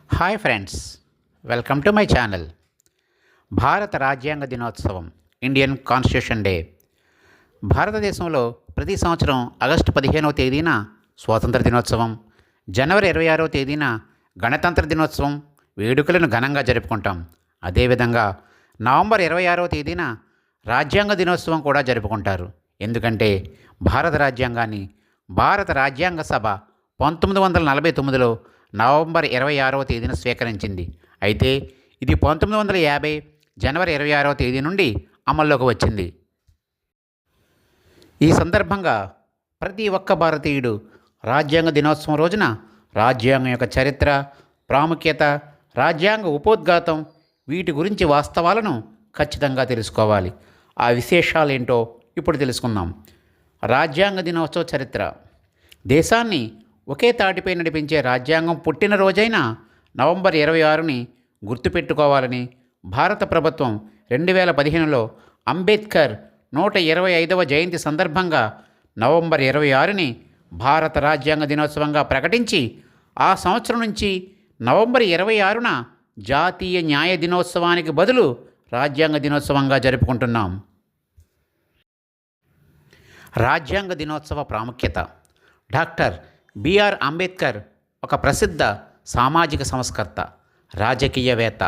Hi friends, welcome to my channel. భారత రాజ్యాంగ దినోత్సవం, ఇండియన్ కాన్స్టిట్యూషన్ డే. భారతదేశంలో ప్రతి సంవత్సరం ఆగస్టు 15వ తేదీన స్వాతంత్ర దినోత్సవం, జనవరి 26వ తేదీన గణతంత్ర దినోత్సవం వేడుకలను ఘనంగా జరుపుకుంటాం. అదేవిధంగా నవంబర్ 26వ తేదీన రాజ్యాంగ దినోత్సవం కూడా జరుపుకుంటారు. ఎందుకంటే భారత రాజ్యాంగాన్ని భారత రాజ్యాంగ సభ 1949లో నవంబర్ 26వ తేదీన స్వీకరించింది. అయితే ఇది 1950 జనవరి 26వ తేదీ నుండి అమల్లోకి వచ్చింది. ఈ సందర్భంగా ప్రతి ఒక్క భారతీయుడు రాజ్యాంగ దినోత్సవం రోజున రాజ్యాంగం యొక్క చరిత్ర, ప్రాముఖ్యత, రాజ్యాంగ ఉపోద్ఘాతం వీటి గురించి వాస్తవాలను ఖచ్చితంగా తెలుసుకోవాలి. ఆ విశేషాలేంటో ఇప్పుడు తెలుసుకుందాం. రాజ్యాంగ దినోత్సవ చరిత్ర. దేశాన్ని ఒకే తాటిపై నడిపించే రాజ్యాంగం పుట్టినరోజైన నవంబర్ 26ని గుర్తుపెట్టుకోవాలని భారత ప్రభుత్వం 2015లో అంబేద్కర్ 125వ జయంతి సందర్భంగా నవంబర్ 26ని భారత రాజ్యాంగ దినోత్సవంగా ప్రకటించి ఆ సంవత్సరం నుంచి నవంబర్ 26న జాతీయ న్యాయ దినోత్సవానికి బదులు రాజ్యాంగ దినోత్సవంగా జరుపుకుంటున్నాం. రాజ్యాంగ దినోత్సవ ప్రాముఖ్యత. డాక్టర్ బిఆర్ అంబేద్కర్ ఒక ప్రసిద్ధ సామాజిక సంస్కర్త, రాజకీయవేత్త,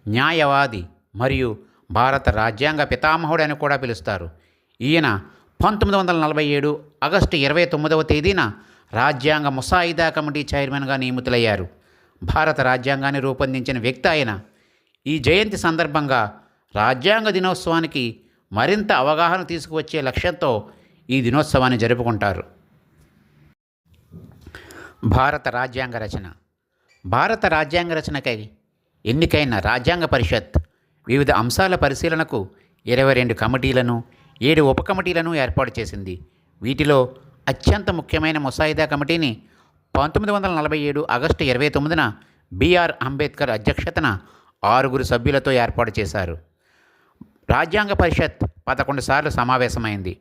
న్యాయవాది మరియు భారత రాజ్యాంగ పితామహుడు అని కూడా పిలుస్తారు. ఈయన 1947 ఆగస్టు 29వ తేదీన రాజ్యాంగ ముసాయిదా కమిటీ చైర్మన్గా నియమితులయ్యారు. భారత రాజ్యాంగాన్ని రూపొందించిన వ్యక్తి ఆయన. ఈ జయంతి సందర్భంగా రాజ్యాంగ దినోత్సవానికి మరింత అవగాహన తీసుకువచ్చే లక్ష్యంతో ఈ దినోత్సవాన్ని జరుపుకుంటారు. భారత రాజ్యాంగ రచన. భారత రాజ్యాంగ రచనకై ఎన్నికైన రాజ్యాంగ పరిషత్ వివిధ అంశాల పరిశీలనకు 22 కమిటీలను, 7 ఉప కమిటీలను ఏర్పాటు చేసింది. వీటిలో అత్యంత ముఖ్యమైన ముసాయిదా కమిటీని 1947 ఆగస్టు 29న బిఆర్ అంబేద్కర్ అధ్యక్షతన 6 సభ్యులతో ఏర్పాటు చేశారు. రాజ్యాంగ పరిషత్ 11 సార్లు సమావేశమైంది.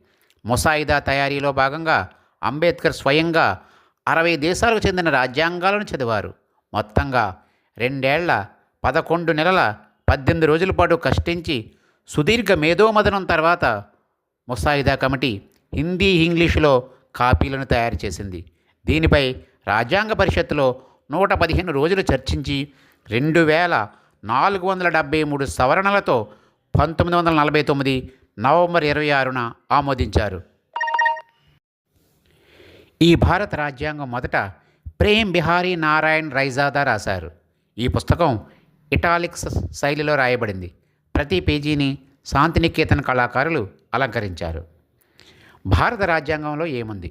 ముసాయిదా తయారీలో భాగంగా అంబేద్కర్ స్వయంగా 60 దేశాలకు చెందిన రాజ్యాంగాలను చదివారు. మొత్తంగా 2 ఏళ్ల 11 నెలల 18 రోజుల పాటు కష్టించి సుదీర్ఘ మేధోమథనం తర్వాత ముసాయిదా కమిటీ హిందీ, ఇంగ్లీషులో కాపీలను తయారు చేసింది. దీనిపై రాజ్యాంగ పరిషత్తులో 115 రోజులు చర్చించి 2473 సవరణలతో 1949 నవంబర్ 26న ఆమోదించారు. ఈ భారత రాజ్యాంగం మొదట ప్రేమ్ బిహారీ నారాయణ్ రైజాదా రాశారు. ఈ పుస్తకం ఇటాలిక్స్ శైలిలో రాయబడింది. ప్రతి పేజీని శాంతినికేతన్ కళాకారులు అలంకరించారు. భారత రాజ్యాంగంలో ఏముంది?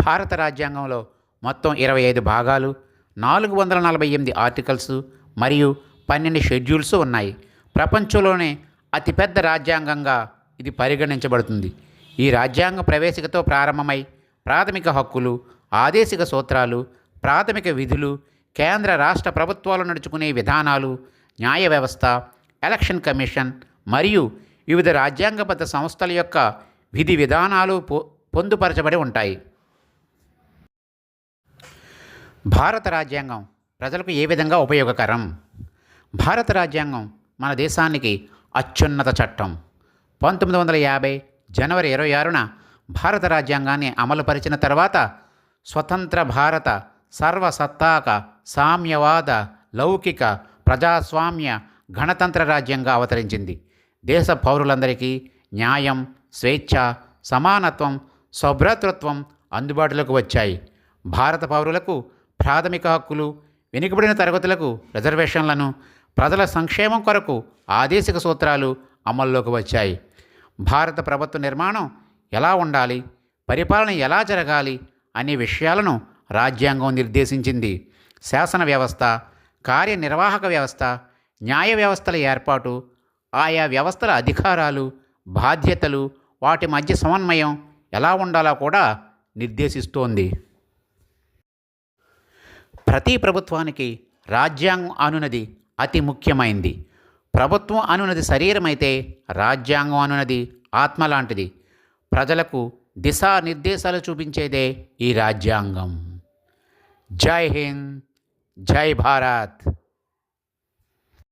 భారత రాజ్యాంగంలో మొత్తం 25 భాగాలు, 448 ఆర్టికల్స్ మరియు 12 షెడ్యూల్స్ ఉన్నాయి. ప్రపంచంలోనే అతిపెద్ద రాజ్యాంగంగా ఇది పరిగణించబడుతుంది. ఈ రాజ్యాంగ ప్రవేశికతో ప్రారంభమై ప్రాథమిక హక్కులు, ఆదేశిక సూత్రాలు, ప్రాథమిక విధులు, కేంద్ర రాష్ట్ర ప్రభుత్వాలు నడుచుకునే విధానాలు, న్యాయ వ్యవస్థ, ఎలక్షన్ కమిషన్ మరియు వివిధ రాజ్యాంగబద్ధ సంస్థల యొక్క విధి విధానాలు పొందుపరచబడి ఉంటాయి. భారత రాజ్యాంగం ప్రజలకు ఏ విధంగా ఉపయోగకరం? భారత రాజ్యాంగం మన దేశానికి అత్యున్నత చట్టం. 1950 జనవరి 26న భారత రాజ్యాంగాన్ని అమలుపరిచిన తర్వాత స్వతంత్ర భారత సర్వసత్తాక సామ్యవాద లౌకిక ప్రజాస్వామ్య గణతంత్ర రాజ్యంగా అవతరించింది. దేశ పౌరులందరికీ న్యాయం, స్వేచ్ఛ, సమానత్వం, సౌభ్రాతృత్వం అందుబాటులోకి వచ్చాయి. భారత పౌరులకు ప్రాథమిక హక్కులు, వెనుకబడిన తరగతులకు రిజర్వేషన్లను, ప్రజల సంక్షేమం కొరకు ఆదేశిక సూత్రాలు అమల్లోకి వచ్చాయి. భారత ప్రభుత్వ నిర్మాణం ఎలా ఉండాలి, పరిపాలన ఎలా జరగాలి అనే విషయాలను రాజ్యాంగం నిర్దేశించింది. శాసన వ్యవస్థ, కార్యనిర్వాహక వ్యవస్థ, న్యాయ వ్యవస్థల ఏర్పాటు, ఆయా వ్యవస్థల అధికారాలు, బాధ్యతలు, వాటి మధ్య సమన్వయం ఎలా ఉండాలో కూడా నిర్దేశిస్తోంది. ప్రతి ప్రభుత్వానికి రాజ్యాంగం అనునది అతి ముఖ్యమైంది. ప్రభుత్వం అనునది శరీరమైతే రాజ్యాంగం అనునది ఆత్మ లాంటిది. ప్రజలకు దిశానిర్దేశాలు చూపించేదే ఈ రాజ్యాంగం. జై హింద్, జై భారత్.